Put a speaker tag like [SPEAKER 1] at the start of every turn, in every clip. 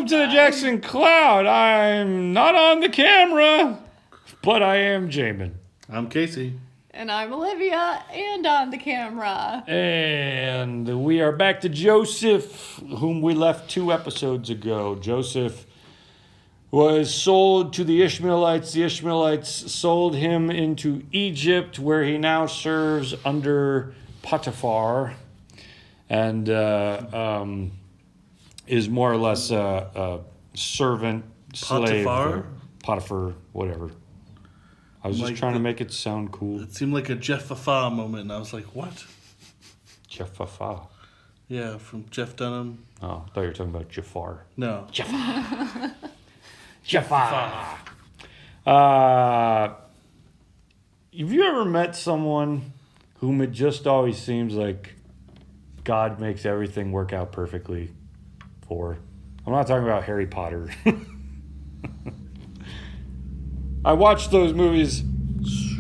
[SPEAKER 1] Welcome to the Jackson Cloud. I'm not on the camera, but I am Jamin.
[SPEAKER 2] I'm Casey.
[SPEAKER 3] And I'm Olivia, and on the camera.
[SPEAKER 1] And we are back to Joseph, whom we left 2 episodes ago. Joseph was sold to the Ishmaelites. The Ishmaelites sold him into Egypt, where he now serves under Potiphar, and is more or less a servant, slave. Potiphar, whatever. I was just trying to make it sound cool.
[SPEAKER 2] It seemed like a Jeff-Fafa moment, and I was like, what?
[SPEAKER 1] Jeff-Fafa?
[SPEAKER 2] Yeah, from Jeff Dunham.
[SPEAKER 1] Oh, I thought you were talking about Jafar.
[SPEAKER 2] No.
[SPEAKER 1] Jafar. Jafar. Have you ever met someone whom it just always seems like God makes everything work out perfectly for? I'm not talking about Harry Potter. I watched those movies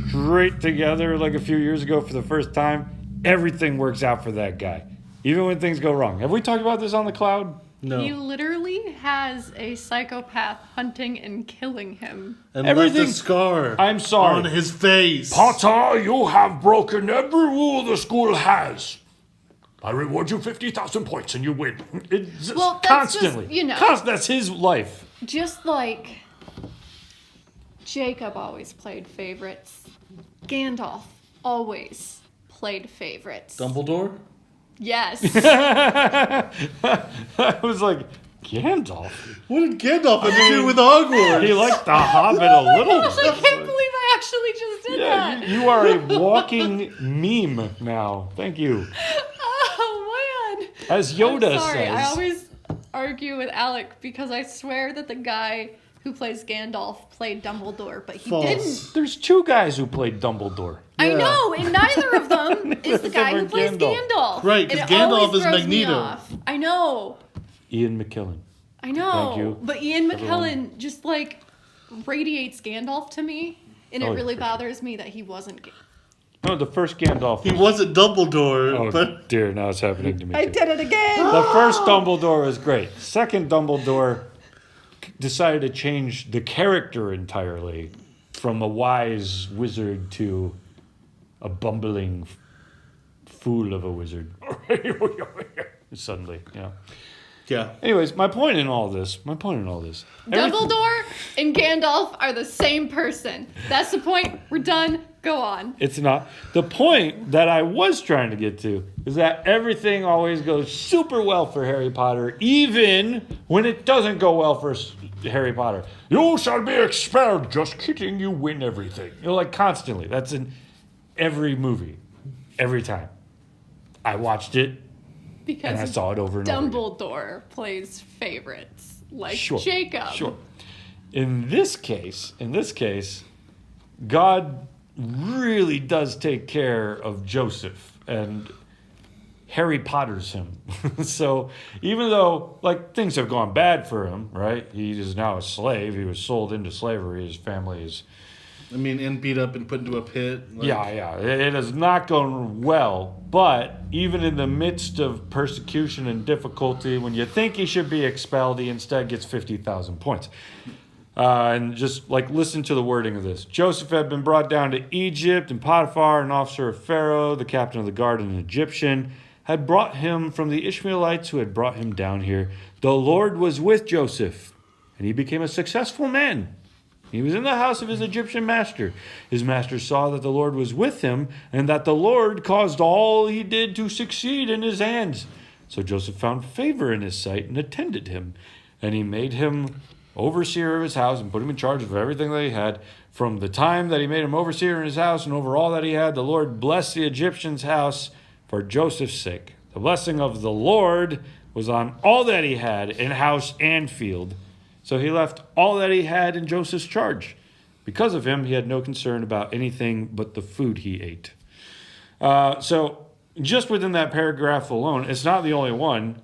[SPEAKER 1] straight together like a few years ago for the first time. Everything works out for that guy, even when things go wrong. Have we talked about this on the cloud?
[SPEAKER 2] No.
[SPEAKER 3] He literally has a psychopath hunting and killing him.
[SPEAKER 2] And
[SPEAKER 1] Everything-
[SPEAKER 2] left a scar
[SPEAKER 1] I'm sorry.
[SPEAKER 2] on his face.
[SPEAKER 1] Potter, you have broken every rule the school has. I reward you 50,000 points and you win. It's
[SPEAKER 3] Well, that's
[SPEAKER 1] constantly.
[SPEAKER 3] just, you know.
[SPEAKER 1] That's his life.
[SPEAKER 3] Just like Jacob always played favorites, Gandalf always played favorites.
[SPEAKER 2] Dumbledore?
[SPEAKER 3] Yes.
[SPEAKER 1] I was like, Gandalf?
[SPEAKER 2] What did Gandalf have to do with Hogwarts?
[SPEAKER 1] He liked the Hobbit a little.
[SPEAKER 3] Gosh, I can't believe I actually just did
[SPEAKER 1] Yeah,
[SPEAKER 3] that.
[SPEAKER 1] you are a walking meme now. Thank you.
[SPEAKER 3] Oh, man.
[SPEAKER 1] As Yoda
[SPEAKER 3] I'm sorry.
[SPEAKER 1] says.
[SPEAKER 3] I always argue with Alec because I swear that the guy who plays Gandalf played Dumbledore, but he
[SPEAKER 2] False.
[SPEAKER 3] didn't.
[SPEAKER 1] There's 2 guys who played Dumbledore.
[SPEAKER 3] I
[SPEAKER 2] Yeah.
[SPEAKER 3] know, and neither of them is the guy who
[SPEAKER 1] Except for
[SPEAKER 3] plays
[SPEAKER 1] Gandalf.
[SPEAKER 3] Gandalf.
[SPEAKER 2] Right, 'cause
[SPEAKER 3] And it
[SPEAKER 2] Gandalf
[SPEAKER 3] always
[SPEAKER 2] is
[SPEAKER 3] throws me
[SPEAKER 2] Magneto.
[SPEAKER 3] off. I know.
[SPEAKER 1] Ian McKellen.
[SPEAKER 3] I know.
[SPEAKER 1] Thank you,
[SPEAKER 3] But Ian
[SPEAKER 1] everyone.
[SPEAKER 3] McKellen just like radiates Gandalf to me, and it
[SPEAKER 1] Oh,
[SPEAKER 3] really
[SPEAKER 1] for
[SPEAKER 3] bothers me that he wasn't.
[SPEAKER 1] No, the first Gandalf.
[SPEAKER 2] He wasn't Dumbledore,
[SPEAKER 1] Oh
[SPEAKER 2] but
[SPEAKER 1] dear, now it's happening to me.
[SPEAKER 3] I
[SPEAKER 1] too.
[SPEAKER 3] did it again.
[SPEAKER 1] The first Dumbledore was great. Second Dumbledore decided to change the character entirely from a wise wizard to a bumbling fool of a wizard. Suddenly, yeah.
[SPEAKER 2] yeah.
[SPEAKER 1] Anyways, my point in all this. Everything-
[SPEAKER 3] Dumbledore and Gandalf are the same person. That's the point. We're done. Go on.
[SPEAKER 1] It's not. The point that I was trying to get to is that everything always goes super well for Harry Potter, even when it doesn't go well for Harry Potter. You shall be expelled. Just kidding. You win everything. You know, like constantly. That's in every movie, every time. I watched it and I
[SPEAKER 3] Because
[SPEAKER 1] saw it over and over again.
[SPEAKER 3] Dumbledore plays favorites like
[SPEAKER 1] Sure,
[SPEAKER 3] Jacob.
[SPEAKER 1] Sure. In this case, God really does take care of Joseph and Harry Potter's him. So even though like things have gone bad for him, right? He is now a slave. He was sold into slavery. His family is
[SPEAKER 2] and beat up and put into a pit. Like,
[SPEAKER 1] yeah. It has not gone well. But even in the midst of persecution and difficulty, when you think he should be expelled, he instead gets 50,000 points. And just like listen to the wording of this. Joseph had been brought down to Egypt, and Potiphar, an officer of Pharaoh, the captain of the guard, an Egyptian, had brought him from the Ishmaelites who had brought him down here. The Lord was with Joseph, and he became a successful man. He was in the house of his Egyptian master. His master saw that the Lord was with him, and that the Lord caused all he did to succeed in his hands. So Joseph found favor in his sight and attended him, and he made him overseer of his house and put him in charge of everything that he had. From the time that he made him overseer in his house and over all that he had, the Lord blessed the Egyptian's house for Joseph's sake. The blessing of the Lord was on all that he had in house and field. So he left all that he had in Joseph's charge. Because of him, he had no concern about anything but the food he ate. So just within that paragraph alone, it's not the only one.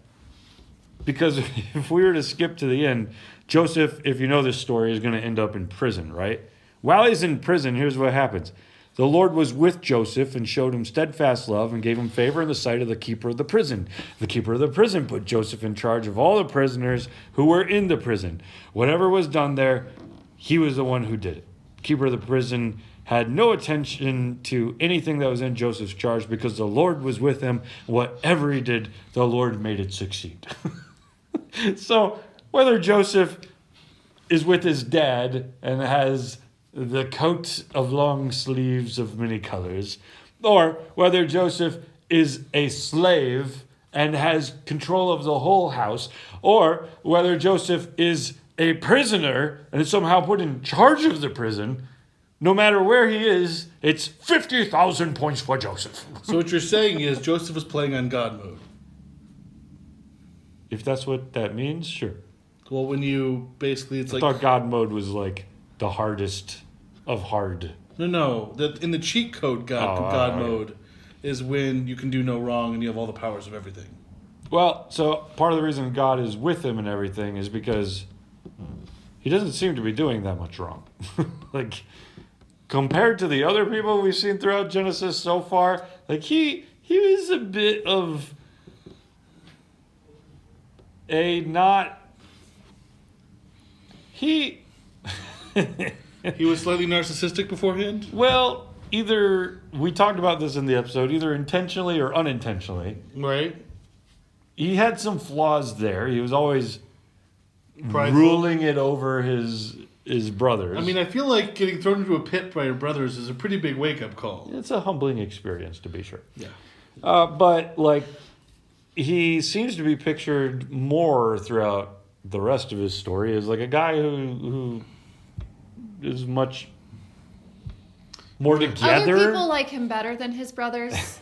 [SPEAKER 1] Because if we were to skip to the end, Joseph, if you know this story, is going to end up in prison, right? While he's in prison, here's what happens. The Lord was with Joseph and showed him steadfast love and gave him favor in the sight of the keeper of the prison. The keeper of the prison put Joseph in charge of all the prisoners who were in the prison. Whatever was done there, he was the one who did it. The keeper of the prison had no attention to anything that was in Joseph's charge because the Lord was with him. Whatever he did, the Lord made it succeed. So whether Joseph is with his dad and has the coat of long sleeves of many colors, or whether Joseph is a slave and has control of the whole house, or whether Joseph is a prisoner and is somehow put in charge of the prison, no matter where he is, it's 50,000 points for Joseph.
[SPEAKER 2] So what you're saying is Joseph was playing on God mode.
[SPEAKER 1] If that's what that means, sure.
[SPEAKER 2] Well, when you basically, it's
[SPEAKER 1] I
[SPEAKER 2] like
[SPEAKER 1] thought God mode was like the hardest of hard.
[SPEAKER 2] no. That in the cheat code God
[SPEAKER 1] okay.
[SPEAKER 2] mode is when you can do no wrong and you have all the powers of everything.
[SPEAKER 1] Well, so part of the reason God is with him and everything is because he doesn't seem to be doing that much wrong. Like, compared to the other people we've seen throughout Genesis so far, like he is a bit of a not... He
[SPEAKER 2] was slightly narcissistic beforehand?
[SPEAKER 1] Well, either we talked about this in the episode, either intentionally or unintentionally.
[SPEAKER 2] Right.
[SPEAKER 1] He had some flaws there. He was always
[SPEAKER 2] Prideful.
[SPEAKER 1] ruling it over his brothers.
[SPEAKER 2] I mean, I feel like getting thrown into a pit by your brothers is a pretty big wake-up call.
[SPEAKER 1] It's a humbling experience, to be sure.
[SPEAKER 2] Yeah.
[SPEAKER 1] But, like, he seems to be pictured more throughout the rest of his story as, like, a guy who is much more together.
[SPEAKER 3] Other people like him better than his brothers.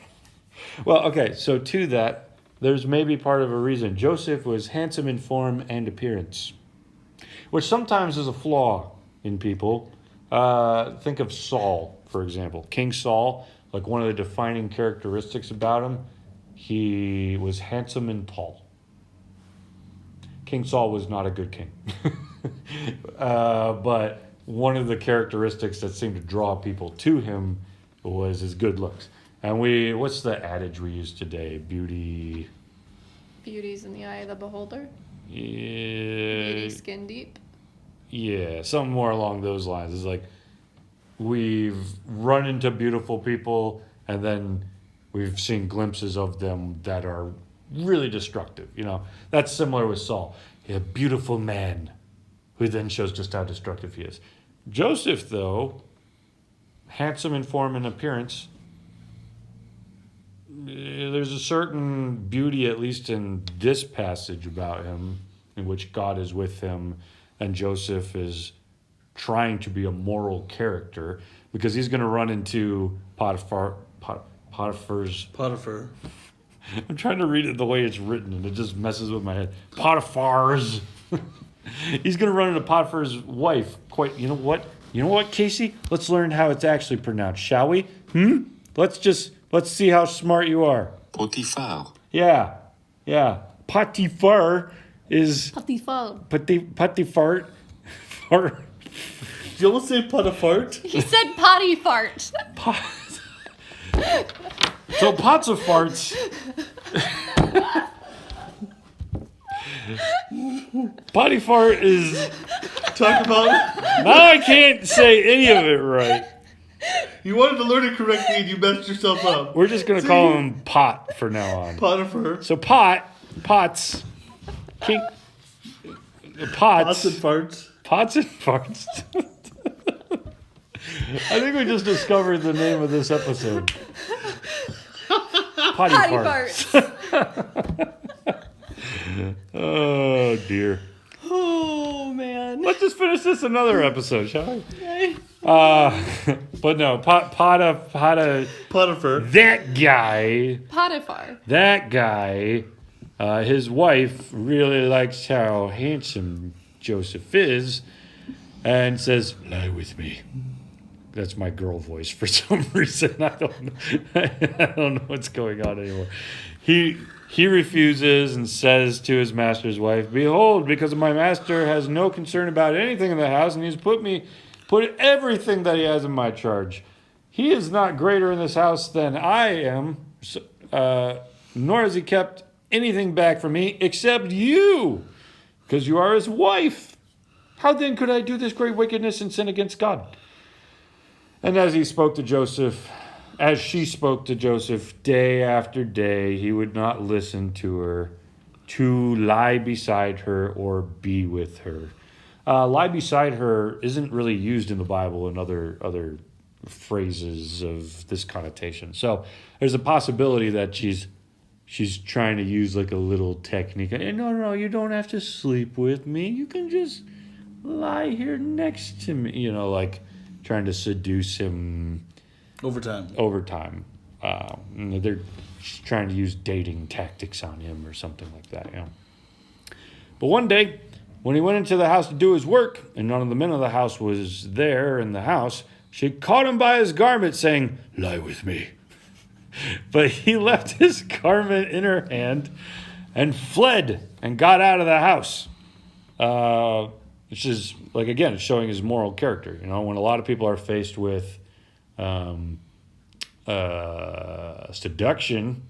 [SPEAKER 1] Well, okay, so to that, there's maybe part of a reason. Joseph was handsome in form and appearance, which sometimes is a flaw in people. Think of Saul, for example. King Saul, like one of the defining characteristics about him, he was handsome and tall. King Saul was not a good king. But one of the characteristics that seemed to draw people to him was his good looks. And what's the adage we use today? Beauty's
[SPEAKER 3] in the eye of the beholder.
[SPEAKER 1] Yeah.
[SPEAKER 3] Beauty skin deep.
[SPEAKER 1] Yeah, something more along those lines. It's like we've run into beautiful people and then we've seen glimpses of them that are really destructive. You know, that's similar with Saul. A beautiful man who then shows just how destructive he is. Joseph, though, handsome in form and appearance, there's a certain beauty, at least in this passage about him, in which God is with him and Joseph is trying to be a moral character, because he's going to run into Potiphar's...
[SPEAKER 2] Potiphar.
[SPEAKER 1] I'm trying to read it the way it's written, and it just messes with my head. Potiphar's. He's going to run into Potiphar's wife. You know what, Casey? Let's learn how it's actually pronounced, shall we? Let's see how smart you are.
[SPEAKER 4] Potiphar.
[SPEAKER 1] Yeah. Potiphar is...
[SPEAKER 3] Potiphar.
[SPEAKER 1] Potiphar.
[SPEAKER 2] Did you almost say Potiphar?
[SPEAKER 3] He said potty fart.
[SPEAKER 1] So pots of farts. Potty fart is...
[SPEAKER 2] Talk about...
[SPEAKER 1] Now I can't say any of it right.
[SPEAKER 2] You wanted to learn it correctly and you messed yourself up.
[SPEAKER 1] We're just going to call him Pot from now on.
[SPEAKER 2] Potiphar.
[SPEAKER 1] So pots, king,
[SPEAKER 2] Pots and farts.
[SPEAKER 1] Pots and farts. I think we just discovered the name of this episode. Potty farts. Oh dear.
[SPEAKER 3] Oh man.
[SPEAKER 1] Let's just finish this another episode, shall we? But no, Potiphar. That guy, his wife really likes how handsome Joseph is, and says, "Lie with me." That's my girl voice for some reason. I don't know what's going on anymore. He refuses and says to his master's wife, "Behold, because my master has no concern about anything in the house, and he's put everything that he has in my charge. He is not greater in this house than I am, nor has he kept anything back from me except you, because you are his wife. How then could I do this great wickedness and sin against God? And as she spoke to Joseph day after day, he would not listen to her, to lie beside her or be with her. Lie beside her isn't really used in the Bible in other phrases of this connotation. So there's a possibility that she's trying to use like a little technique. No, you don't have to sleep with me. You can just lie here next to me. Like trying to seduce him over time. They're trying to use dating tactics on him or something like that. But one day, when he went into the house to do his work, and none of the men of the house was there in the house, she caught him by his garment, saying, "Lie with me." But he left his garment in her hand and fled and got out of the house. Which is, like, again, it's showing his moral character. When a lot of people are faced with seduction,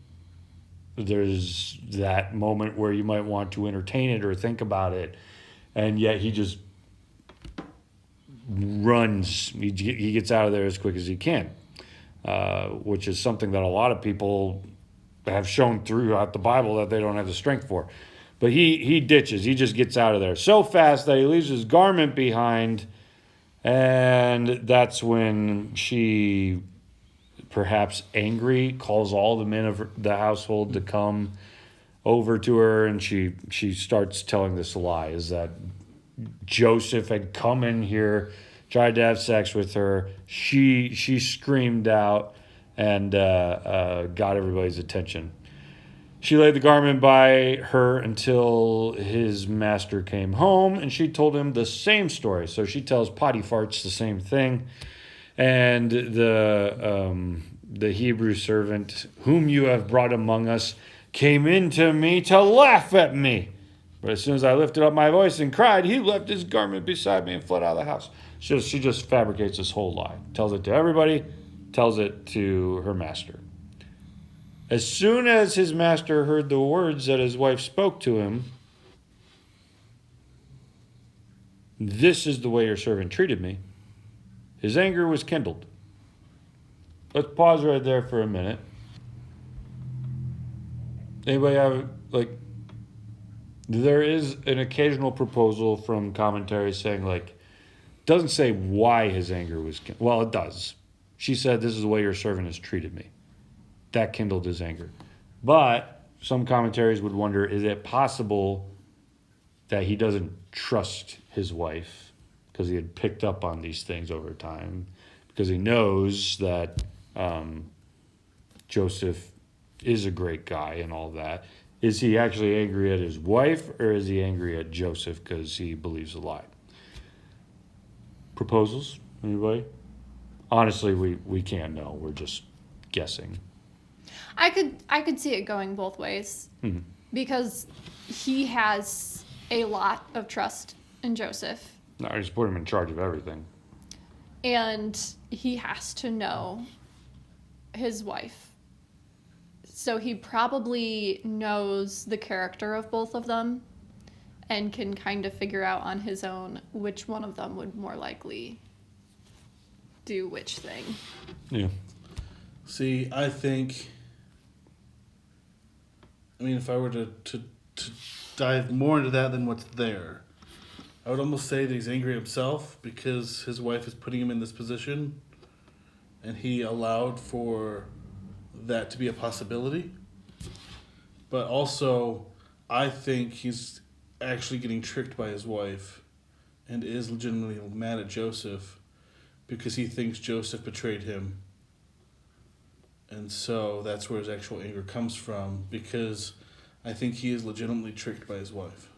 [SPEAKER 1] there's that moment where you might want to entertain it or think about it, and yet he just runs. He gets out of there as quick as he can, which is something that a lot of people have shown throughout the Bible that they don't have the strength for. But he ditches. He just gets out of there so fast that he leaves his garment behind, and that's when she, perhaps angry, calls all the men of the household to come over to her, and she starts telling this lie, is that Joseph had come in here, tried to have sex with her. She screamed out and got everybody's attention. She laid the garment by her until his master came home, and she told him the same story. So she tells Potipharch the same thing. And the Hebrew servant whom you have brought among us came in to me to laugh at me. But as soon as I lifted up my voice and cried, he left his garment beside me and fled out of the house. She just fabricates this whole lie. Tells it to everybody, tells it to her master. As soon as his master heard the words that his wife spoke to him, "This is the way your servant treated me," his anger was kindled. Let's pause right there for a minute. Anybody have, there is an occasional proposal from commentary saying, doesn't say why his anger was kindled. Well, it does. She said, "This is the way your servant has treated me." That kindled his anger. But some commentaries would wonder, is it possible that he doesn't trust his wife because he had picked up on these things over time, because he knows that Joseph is a great guy and all that. Is he actually angry at his wife, or is he angry at Joseph because he believes a lie? Proposals? Anybody? Honestly, we can't know. We're just guessing.
[SPEAKER 3] I could see it going both ways, because he has a lot of trust in Joseph.
[SPEAKER 1] No, just put him in charge of everything.
[SPEAKER 3] And he has to know his wife. So he probably knows the character of both of them and can kind of figure out on his own which one of them would more likely do which thing.
[SPEAKER 1] Yeah.
[SPEAKER 2] See, I think, if I were to dive more into that than what's there, I would almost say that he's angry at himself because his wife is putting him in this position, and he allowed for that to be a possibility. But also, I think he's actually getting tricked by his wife and is legitimately mad at Joseph because he thinks Joseph betrayed him. And so that's where his actual anger comes from, because I think he is legitimately tricked by his wife.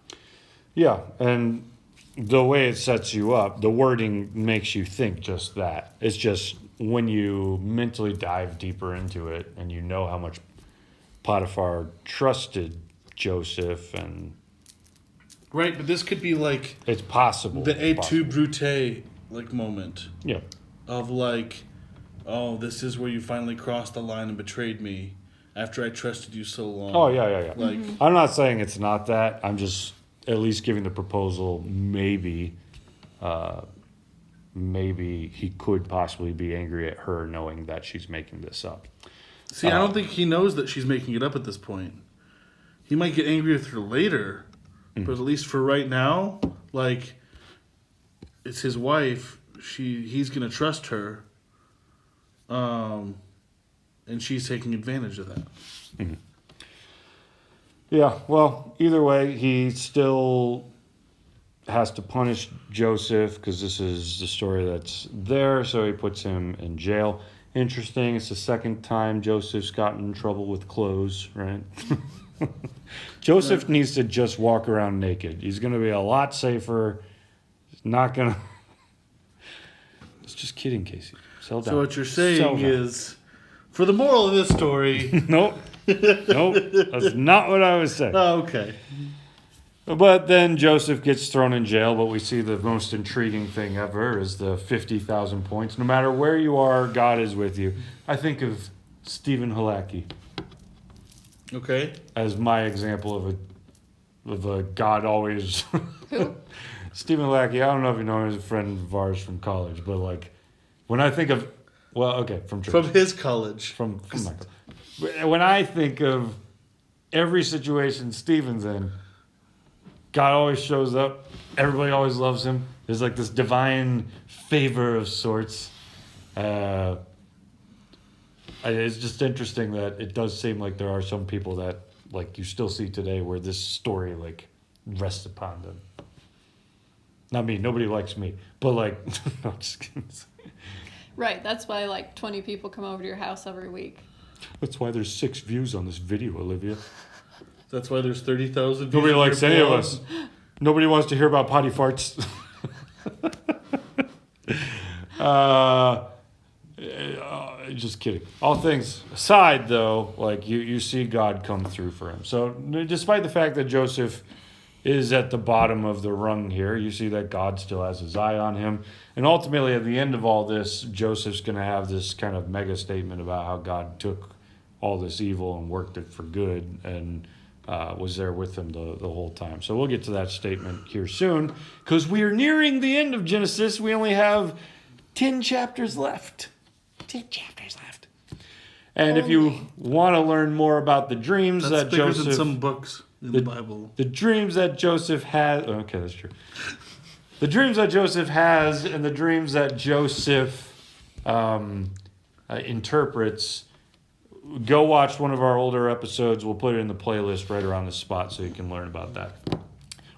[SPEAKER 1] Yeah, and the way it sets you up, the wording makes you think just that. It's just when you mentally dive deeper into it and you know how much Potiphar trusted Joseph, and
[SPEAKER 2] right, but this could be like
[SPEAKER 1] it's possible.
[SPEAKER 2] the et tu Brute moment.
[SPEAKER 1] Yeah.
[SPEAKER 2] Of oh, this is where you finally crossed the line and betrayed me after I trusted you so long.
[SPEAKER 1] Oh yeah.
[SPEAKER 2] Like,
[SPEAKER 1] I'm not saying it's not that. I'm just at least giving the proposal. Maybe he could possibly be angry at her knowing that she's making this up.
[SPEAKER 2] see, I don't think he knows that she's making it up at this point. He might get angry with her later, but at least for right now, like, it's his wife. He's gonna trust her, and she's taking advantage of that.
[SPEAKER 1] Yeah, well, either way, he still has to punish Joseph because this is the story that's there, so he puts him in jail. Interesting, it's the second time Joseph's gotten in trouble with clothes, right? Joseph needs to just walk around naked. He's going to be a lot safer. He's not going to... Just kidding, Casey. Settle down.
[SPEAKER 2] So what you're
[SPEAKER 1] Settle
[SPEAKER 2] saying
[SPEAKER 1] down.
[SPEAKER 2] is, for the moral of this story,
[SPEAKER 1] Nope. Nope. That's not what I was saying.
[SPEAKER 2] oh, okay.
[SPEAKER 1] But then Joseph gets thrown in jail, but we see the most intriguing thing ever is the 50,000 points. No matter where you are, God is with you. I think of Stephen Halaki
[SPEAKER 2] Okay.
[SPEAKER 1] as my example of a God always...
[SPEAKER 3] Who?
[SPEAKER 1] Stephen Halaki, I don't know if you know him, he's a friend of ours from college, but like, when I think of... Well, okay, from church.
[SPEAKER 2] From his college.
[SPEAKER 1] From Michael. When I think of every situation Stephen's in, God always shows up. Everybody always loves him. There's like this divine favor of sorts. It's just interesting that it does seem like there are some people that like you still see today where this story like rests upon them. Not me. Nobody likes me. But like, no, just kidding.
[SPEAKER 3] Right, that's why like 20 people come over to your house every week.
[SPEAKER 1] That's why there's 6 views on this video, Olivia.
[SPEAKER 2] That's why there's 30,000 views.
[SPEAKER 1] Nobody
[SPEAKER 2] on
[SPEAKER 1] likes
[SPEAKER 2] your
[SPEAKER 1] any of
[SPEAKER 2] blog.
[SPEAKER 1] us. Nobody wants to hear about potty farts. Just kidding. All things aside, though, like you see God come through for him. So despite the fact that Joseph is at the bottom of the rung here, you see that God still has his eye on him. And ultimately, at the end of all this, Joseph's going to have this kind of mega statement about how God took all this evil and worked it for good and was there with him the whole time. So we'll get to that statement here soon because we are nearing the end of Genesis. We only have 10 chapters left. 10 chapters left. And if you want to learn more about the dreams
[SPEAKER 2] That's
[SPEAKER 1] that
[SPEAKER 2] bigger
[SPEAKER 1] Joseph...
[SPEAKER 2] than some books in the Bible.
[SPEAKER 1] The dreams that Joseph has... Okay, that's true. The dreams that Joseph has and the dreams that Joseph interprets, go watch one of our older episodes. We'll put it in the playlist right around the spot so you can learn about that.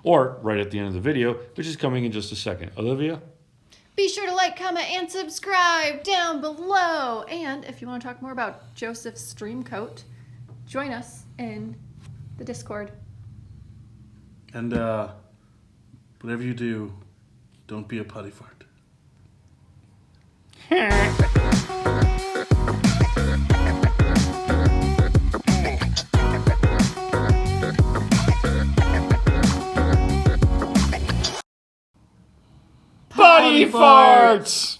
[SPEAKER 1] Or right at the end of the video, which is coming in just a second. Olivia?
[SPEAKER 3] Be sure to like, comment, and subscribe down below. And if you want to talk more about Joseph's dream coat, join us in the Discord.
[SPEAKER 2] And whatever you do, don't be a putty fart.
[SPEAKER 1] Body farts!